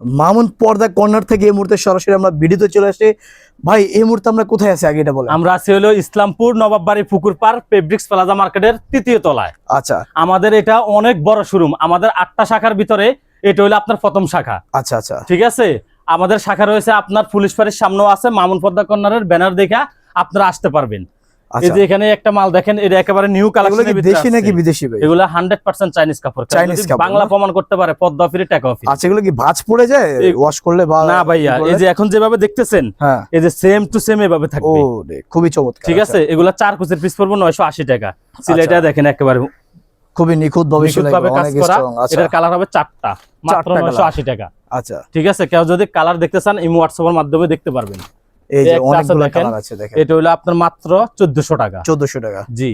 মামুন পর্দা কর্নার থেকে এই মুহূর্তে সরাসরি আমরা ভিডিওতে চলে আসছি। ভাই এই মুহূর্তে আমরা কোথায় আছি আগে এটা বলেন। আমরা আছি হলো ইসলামপুর নবাববাড়ি পুকুর পার ফেব্রিক্স প্লাজা মার্কেটের ৩য় তলায়। আচ্ছা, আমাদের এটা অনেক বড় শোরুম, আমাদের 8টা শাখার ভিতরে এটা হলো আপনার প্রথম শাখা। আচ্ছা আচ্ছা, ঠিক আছে। আমাদের শাখা রয়েছে আপনার পুলিশ ফাঁড়ির সামনেও আছে, মামুন পর্দা কর্নারের ব্যানার দেখা আপনারা আসতে পারবেন। এই যে এখানে একটা মাল দেখেন, এটা একেবারে নিউ কালেকশনের ভিতরে দেশি নাকি বিদেশি ভাই? এগুলা 100% চাইনিজ কাপড়। চাইনিজ কাপড়, বাংলা প্রমাণ করতে পারে পদ্মা ফ্রি টাকা ফ্রি। আচ্ছা, এগুলো কি ভাঁজ পড়ে যায় ওয়াশ করলে? না ভাইয়া, এই যে এখন যেভাবে দেখতেছেন, হ্যাঁ, এই যে সেম টু সেম এভাবে থাকবে। ও রে, খুবই চমৎকার। ঠিক আছে, এগুলা 4 কুচের পিস পড়বে 980 টাকা। সিলাইটা দেখেন একেবারে খুবই নিখুঁত ভাবে সেলাই করা, অনেক স্ট্রং। আচ্ছা, এটার কালার হবে 4টা, মাত্র 980 টাকা। আচ্ছা, ঠিক আছে। কেউ যদি কালার দেখতে চান ইমো হোয়াটসঅ্যাপের মাধ্যমে দেখতে পারবেন। এই যে অনেকগুলো কালার আছে দেখেন। এটা হলো আপনার মাত্র 1400 টাকা। 1400 টাকা, জি।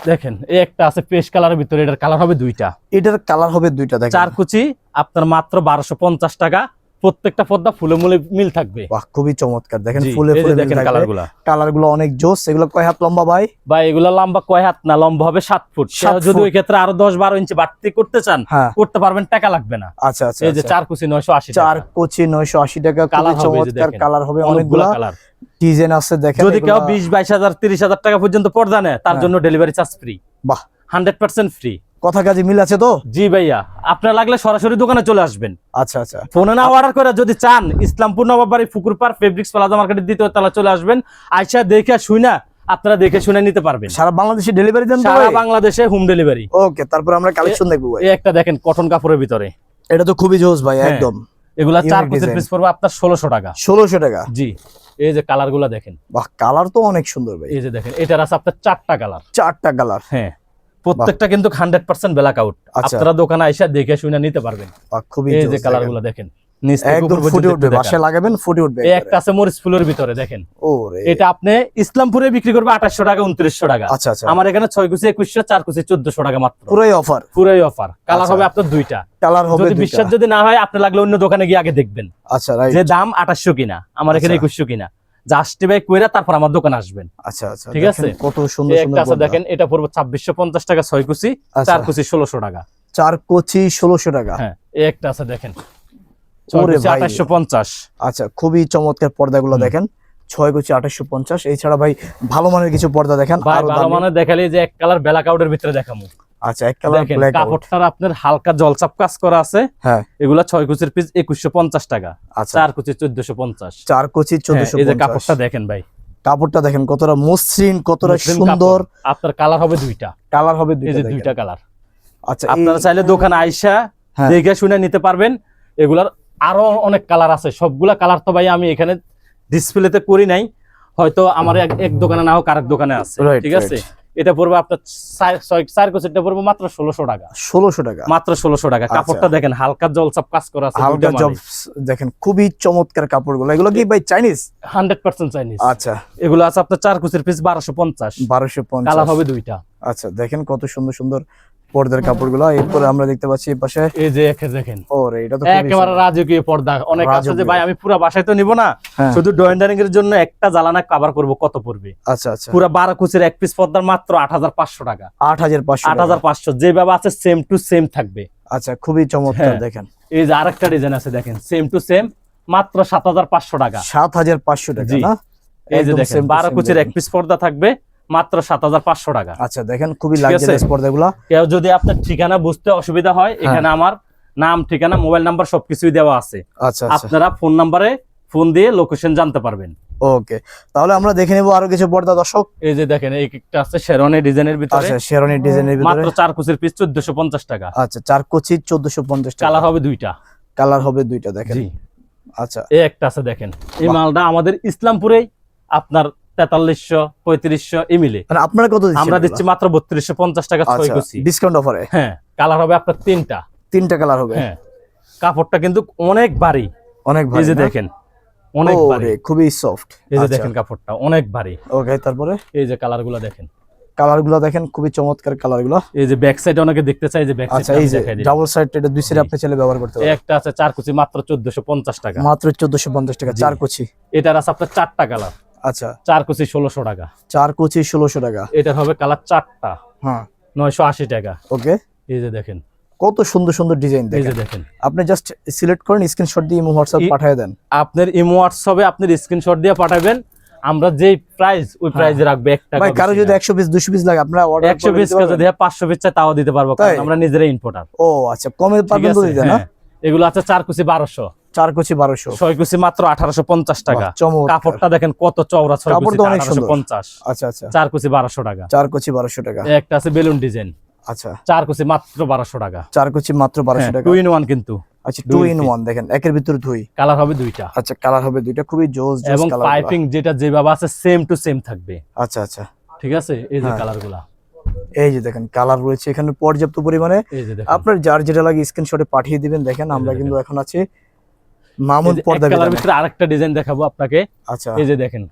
দেখেন এই একটা আছে পেস্ট কালারের ভিতরে, এটার কালার হবে 2টা। এটার কালার হবে 2টা দেখেন। 4 কুচি আপনার মাত্র 1250 টাকা। প্রত্যেকটা পর্দা ফুলে মুলে মিল থাকবে। বাহ, খুবই চমৎকার। দেখেন ফুলে ফুলে দেখেন কালারগুলো, কালারগুলো অনেক জোস। এগুলো কয় হাত লম্বা ভাই? ভাই এগুলো লম্বা কয় হাত না, লম্বা হবে 7 ফুট। যদি ওই ক্ষেত্রে আরো 10-12 ইঞ্চি বাড়তি করতে চান করতে পারবেন, টাকা লাগবে না। আচ্ছা আচ্ছা, এই যে 4 কুচি 980 টাকা। 4 কুচি 980 টাকা, খুবই চমৎকার কালার হবে। অনেকগুলো কালার ডিজাইন আছে দেখেন। যদি কেউ 20-22,000 30,000 টাকা পর্যন্ত পর্দা নেয়, তার জন্য ডেলিভারি চার্জ ফ্রি। বাহ, 100% ফ্রি। কথা কাজে মিল আছে তো? জি ভাইয়া, আপনার লাগলে সরাসরি দোকানে চলে আসবেন। আচ্ছা আচ্ছা, ফোনে না অর্ডার করে যদি চান, ইসলামপুর নবাববাড়ি পুকুর পার ফেব্রিক্স প্লাজা মার্কেটের 2য় তলায় চলে আসবেন। আইসা দেখে শুনা আপনারা দেখে শুনে নিতে পারবেন। সারা বাংলাদেশে ডেলিভারি দেন? সারা বাংলাদেশে হোম ডেলিভারি। ওকে, তারপর আমরা কালেকশন দেখবো ভাই। এই একটা দেখেন কটন কাপড়ের ভিতরে, এটা তো খুবই জোস ভাই একদম। এগুলা 4 পিসের পিস পড়বে আপনার 1600 টাকা। 1600 টাকা, জি। এই যে কালারগুলো দেখেন। বাহ, কালার তো অনেক সুন্দর ভাই। এই যে দেখেন, এটার আছে আপনার 4টা কালার। 4টা কালার, হ্যাঁ। প্রত্যেকটা কিন্তু 100% ব্ল্যাক আউট। আপনারা দোকানে আইসা দেখে শুনে নিতে পারবেন। খুবই এই যে কালারগুলো দেখেন, একদম ফুটে উঠবে, বাসায় লাগাবেন ফুটে উঠবে। এই একটা আছে মরিচ ফুলের ভিতরে দেখেন। ওরে, এটা আপনি ইসলামপুরে বিক্রি করবে 2800 টাকা 2900 টাকা। আচ্ছা আচ্ছা, আমার এখানে 6 কুচি 2100, 4 কুচি 1400 টাকা মাত্র। পুরোই অফার? পুরোই অফার। কালার হবে আপনার 2টা। কালার হবে 2টা। যদি বিশ্বাস যদি না হয়, আপনি লাগলে অন্য দোকানে গিয়ে আগে দেখবেন। আচ্ছা, রাইট। যে দাম 2800 কিনা, আমার এখানে 2100 কিনা, জাস্টিফাই কইরা তারপর আমার দোকানে আসবেন। আচ্ছা আচ্ছা, ঠিক আছে। কত সুন্দর সুন্দর একটা আছে দেখেন, এটা পড়বে 2650 টাকা 6 কুচি, 4 কুচি 1600 টাকা। 4 কুচি 1600 টাকা। হ্যাঁ, এই একটা আছে দেখেন, 6 কুচি 2850। আচ্ছা, খুবই চমৎকার পর্দাগুলো দেখেন। 6 কুচি 2850। এছাড়া ভাই ভালো মানের কিছু পর্দা দেখেন। আর ভালো মানের দেখালে যে এক কালার ব্ল্যাক আউটের ভিতরে দেখামু। আচ্ছা, এক কালার ব্ল্যাক আউট। কাপড়টার আপনার হালকা জলছাপ কাজ করা আছে। হ্যাঁ, এগুলা 6 কুচির পিস 2150 টাকা। আচ্ছা, 4 কুচি 1450। 4 কুচি 1450। এই যে কাপড়টা দেখেন ভাই, কাপড়টা দেখেন কতটা মসৃণ, কতটা সুন্দর। আপনার কালার হবে 2টা। কালার হবে 2টা, এই যে 2টা কালার। আচ্ছা, আপনারা চাইলে দোকানে আইসা দেখে শুনে নিতে পারবেন। এগুলার আরো অনেক কালার আছে। সবগুলা কালার তো ভাই আমি এখানে ডিসপ্লেতে করি নাই, হয়তো আমার এক দোকানে না হোক আরেক দোকানে আছে। ঠিক আছে। এটা পড়বে আপনার 4 কুচিটা পড়বে মাত্র 1600 টাকা। 1600 টাকা, মাত্র 1600 টাকা। কাপড়টা দেখেন হালকা জলছাপ কাজ করা আছে। হালকা জব দেখেন, খুবই চমৎকার কাপড়গুলো। এগুলো কি ভাই চাইনিজ? 100% চাইনিজ। আচ্ছা, এগুলো আছে আপনার 4 কুচির পিস 1250। 1250, কালার হবে 2টা। আচ্ছা, দেখেন কত সুন্দর সুন্দর পর্দার কাপড়গুলো। এরপর আমরা দেখতে পাচ্ছি এই পাশে, এই যে দেখেন, ওরে এটা তো একেবারে রাজকীয় পর্দা। অনেক আছে যে ভাই আমি পুরো বাসায় তো নিব না, শুধু ড্রয়িং ডাইনিং এর জন্য একটা জ্বালানা কভার করব, কত পড়বে? আচ্ছা আচ্ছা, পুরো 12 কুচির এক পিস পর্দার মাত্র 8500 টাকা। 8500, 8500 যেভাবে আছে সেম টু সেম থাকবে। আচ্ছা, খুবই চমৎকার। দেখেন এই যে আরেকটা ডিজাইন আছে দেখেন, সেম টু সেম, মাত্র 7500 টাকা। 7500 টাকা না? এই যে দেখেন 12 কুচির এক পিস পর্দা থাকবে মাত্র 7500 টাকা। আচ্ছা, দেখেন খুবই লাক্সারিয়াস পর্দাগুলো। কেউ যদি আপনার ঠিকানা বুঝতে অসুবিধা হয়, এখানে আমার নাম, ঠিকানা, মোবাইল নাম্বার সবকিছুই দেওয়া আছে। আচ্ছা, আপনারা ফোন নাম্বারে ফোন দিয়ে লোকেশন জানতে পারবেন। ওকে, তাহলে আমরা দেখে নেব আরো কিছু পর্দা দর্শক। এই যে দেখেন, একটা আছে শেরওয়ানি ডিজাইনের ভিতরে। আচ্ছা, শেরওয়ানি ডিজাইনের ভিতরে মাত্র 4 কুচির পিস 1450 টাকা। আচ্ছা, 4 কুচি 1450 টাকা। কালার হবে 2টা। কালার হবে 2টা দেখেন। জি। আচ্ছা, এই একটা আছে দেখেন, এই মালটা আমাদের ইসলামপুরেই আপনার 4300 3500 মিলে। মানে আপনারা কত দিচ্ছেন? আমরা দিচ্ছি মাত্র 3250 টাকা 6 কুচি ডিসকাউন্ট অফারে। হ্যাঁ, কালার হবে আপনার 3টা কালার হবে। হ্যাঁ, কাপড়টা কিন্তু অনেক ভারী, অনেক ভারী। এই যে দেখেন, অনেক ভারী, খুবই সফট। এই যে দেখেন কাপড়টা অনেক ভারী। ওকে, তারপরে এই যে কালারগুলো দেখেন, কালারগুলো দেখেন, খুবই চমৎকার কালারগুলো। এই যে ব্যাক সাইড অনেকে দেখতে চাই, যে ব্যাক সাইড। আচ্ছা, এই যে ডাবল সাইড, এটা দুই সাইড আপনি চাইলে ব্যবহার করতে পারেন। একটা আছে 4 কুচি মাত্র 1450 টাকা। মাত্র 1450 টাকা 4 কুচি। এটার আছে আপনার 4টা কালার। আচ্ছা, 4 কুচি 1600 টাকা। 4 কুচি 1600 টাকা। এটার হবে কালার 4টা, হ্যাঁ, 980 টাকা। ওকে, এই যে দেখেন কত সুন্দর সুন্দর ডিজাইন এই যে দেখেন। দেখেন আপনি জাস্ট সিলেক্ট করেন, স্ক্রিনশট দিয়ে ইমো হোয়াটসঅ্যাপ পাঠিয়ে দেন। আপনার ইমো হোয়াটসঅ্যাপে আপনার স্ক্রিনশট দিয়ে পাঠাবেন, আমরা যেই প্রাইস ওই প্রাইসে রাখবো 1 টাকা। ভাই কারো যদি 100 পিস 200 পিস লাগে আপনারা অর্ডার 100 পিস যদি 500 পিস চাই তাও দিতে পারবো, কারণ আমরা নিজেরাই ইম্পোর্টার। ও আচ্ছা, কমে পারবেন তো দিতে না? এগুলো আছে 4 কুচি 1200, 4 কুচি 1200, 6 কুচি মাত্র 1850 টাকা। চমৎকার। কাপড়টা দেখেন কত চওড়া, 6 কাপড় কুচি তো অনেক সুন্দর। 1850। আচ্ছা আচ্ছা, 4 কুচি 1200 টাকা। 4 কুচি 1200 টাকা। একটা আছে বেলুন ডিজাইন, আচ্ছা 4 কুচি মাত্র 1200 টাকা। 4 কুচি মাত্র 1200 টাকা। 2 in 1 কিন্তু। আচ্ছা 2 in 1 দেখেন, একের ভিতর দুই। কালার হবে দুইটা। আচ্ছা কালার হবে দুইটা, খুবই জোস জোস এবং কালার। পাইপিং যেটা যেভাবে আছে সেম টু সেম থাকবে। আচ্ছা আচ্ছা, ঠিক আছে, এই যে কালারগুলা, এই যে দেখেন কালার রয়েছে এখানে পর্যাপ্ত পরিমাণে। এই যে দেখেন আপনার যার যেটা লাগে স্ক্রিনশটে পাঠিয়ে দিবেন। দেখেন আমরা কিন্তু এখন আছি মামুন পর্দা কালার বিতানে। ভিতরে আরেকটা ডিজাইন দেখাবো আপনাকে। আচ্ছা, এই যে দেখেন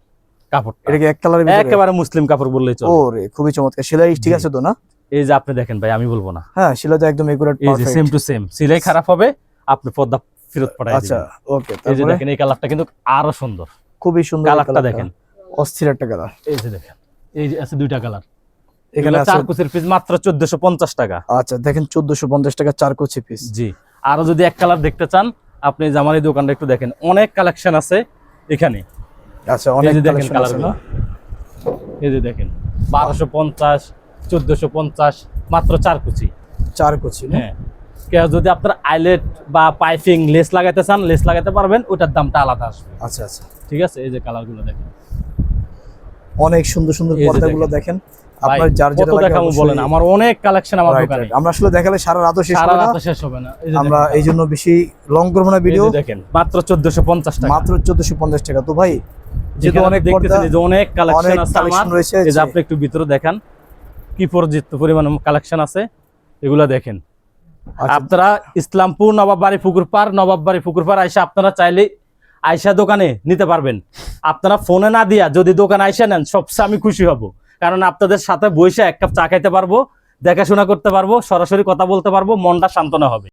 কাপড়টা, এটা কি এক কালারের ভিতরে? একেবারে মুসলিম কাপড় বললেই চলে। ওরে খুবই চমৎকার। সেলাই ঠিক আছে তো না? এই যে আপনি দেখেন ভাই, আমি বলবো না, হ্যাঁ সেলাই তো একদম একুরেট এই যে পারফেক্ট। Same to same. সিলাই খারাপ হবে, আপনি পর্দা ফেরত পাঠাই আচ্ছা দিবেন। ওকে, এই যে তারপরে দেখেন এই কালারটা কিন্তু আরো সুন্দর, খুবই সুন্দর কালারটা দেখেন, অস্থির একটা কালার। এই যে দেখেন, এই যে আছে দুইটা কালার। এখানে এখানে আছে 4 কুচির পিস মাত্র 1450 টাকা। আচ্ছা দেখেন 1450 টাকা 4 কুচি পিস। জি, আরো যদি এক কালার দেখতে চান আপনি জামানি দোকানটা একটু দেখেন, অনেক কালেকশন আছে এখানে। আচ্ছা এই অনেক যে দেখেন কালেকশন আছে কালারগুলো, না? এই যে দেখেন 1250, 1450 মাত্র 4 কুচি। 4 কুচি না? হ্যাঁ, কেউ যদি আপনার আইলেট বা পাইপিং লেস লাগাতে চান লেস লাগাতে পারবেন, ওটার দামটা আলাদা আসবে। আচ্ছা আচ্ছা, ঠিক আছে, এই যে কালারগুলো দেখেন, অনেক সুন্দর সুন্দর এই যে পর্দাগুলো দেখেন। আপনার ভাই, যার যেটা কত লাগে দেখাবো অবশ্যই- বলেন, আমার অনেক কালেকশন আমার Right, দোকানে। right. আমরা আসলে দেখালে সারা রাতও শেষ সারা হবে না, রাত শেষ হবে না। এই যে আমরা দেখেন, এই জন্য বেশি লং করব না এই ভিডিও। যে দেখেন মাত্র 1450 টাকা। মাত্র 1450 টাকা। তো ভাই যেহেতু যেখানে অনেক পর্দা, দেখতেছেন এই যে অনেক কালেকশন অনেক আছে কালেকশন আমার। রয়েছে। এই যে আপনি একটু ভিতরে দেখান কি পর্যাপ্ত পরিমাণ কালেকশন আছে, এগুলা দেখেন। আচ্ছা, আপনারা ইসলামপুর নবাববাড়ি পুকুরপাড় আইসা আপনারা চাইলে আইসা দোকানে নিতে পারবেন। আপনারা ফোনে না দিয়া যদি দোকানে আইসা নেন সবচেয়ে আমি খুশি হব, কারণ আপনাদের সাথে বইসা এক কাপ চা খাইতে পারবো, দেখাশোনা করতে পারবো, সরাসরি কথা বলতে পারবো, মনটা সান্ত্বনা হবে।